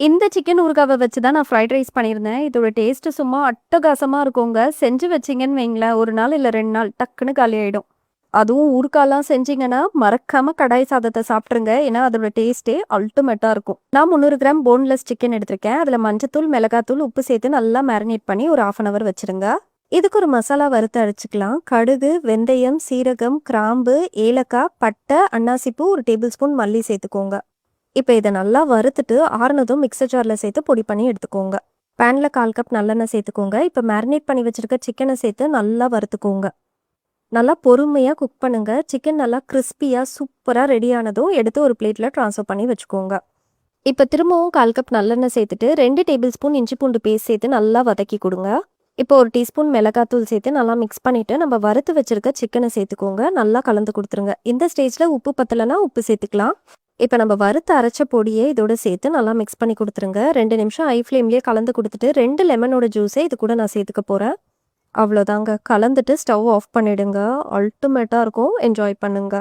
இந்த சிக்கன் ஊறுகாவ வச்சு தான் நான் ஃப்ரைட் ரைஸ் பண்ணியிருந்தேன். இதோட டேஸ்ட்டு சும்மா அட்டகாசமா இருக்குங்க. செஞ்சு வச்சீங்கன்னு வைங்களேன், 1 நாள் இல்ல 2 நாள் டக்குன்னு காலியாயிடும். அதுவும் ஊறுகாலாம் செஞ்சீங்கன்னா, மறக்காம கடாய் சாதத்த சாப்ட்டுருங்க. ஏன்னா, அதோட டேஸ்ட்டே அல்டிமேட்டா இருக்கும். நான் 300 கிராம் போன்லெஸ் சிக்கன் எடுத்திருக்கேன். அதில மஞ்சத்தூள், மிளகாத்தூள், உப்பு சேர்த்து நல்லா மேரினேட் பண்ணி ஒரு 1/2 அன் ஹவர் வச்சுருங்க. இதுக்கு ஒரு மசாலா வறுத்து அரைச்சுக்கலாம். கடுகு, வெந்தயம், சீரகம், கிராம்பு, ஏலக்காய், பட்டை, அன்னாசிப்பூ, 1 டேபிள் ஸ்பூன் மல்லி சேர்த்துக்கோங்க. இப்ப இத நல்லா வறுத்துட்டு, ஆறுனதும் மிக்ஸர் ஜார்ல சேர்த்து பொடி பண்ணி எடுத்துக்கோங்க. பேன்ல 1/4 கப் நல்லெண்ணெய் சேர்த்துக்கோங்க. இப்ப மேரினேட் பண்ணி வச்சிருக்க சிக்கன சேர்த்து நல்லா வறுத்துக்கோங்க. நல்லா பொறுமையா குக் பண்ணுங்க. சிக்கன் நல்லா கிரிஸ்பியா சூப்பரா ரெடி ஆனதும் எடுத்து ஒரு பிளேட்ல ட்ரான்ஸ்ஃபர் பண்ணி வச்சுக்கோங்க. இப்ப திரும்பவும் 1/4 கப் நல்லெண்ணெய் சேர்த்துட்டு 2 டேபிள் ஸ்பூன் இஞ்சி பூண்டு பேஸ்ட் சேர்த்து நல்லா வதக்கி குடுங்க. இப்போ 1 டீஸ்பூன் மிளகாத்தூள் சேர்த்து நல்லா மிக்ஸ் பண்ணிட்டு, நம்ம வறுத்து வச்சிருக்க சிக்கன சேர்த்துக்கோங்க. நல்லா கலந்து குடுத்துருங்க. இந்த ஸ்டேஜ்ல உப்பு பத்தலனா உப்பு சேர்த்துக்கலாம். இப்ப நம்ம வறுத்து அரைச்ச பொடிய இதோட சேர்த்து நல்லா மிக்ஸ் பண்ணி குடுத்துருங்க. 2 நிமிஷம் ஹை ஃப்ளேம்லயே கலந்து குடுத்துட்டு 2 லெமனோட ஜூஸ இது கூட நான் சேர்த்துக்க போறேன். அவ்வளோதாங்க. கலந்துட்டு ஸ்டவ் ஆஃப் பண்ணிடுங்க. அல்டிமேட்டா இருக்கும். என்ஜாய் பண்ணுங்க.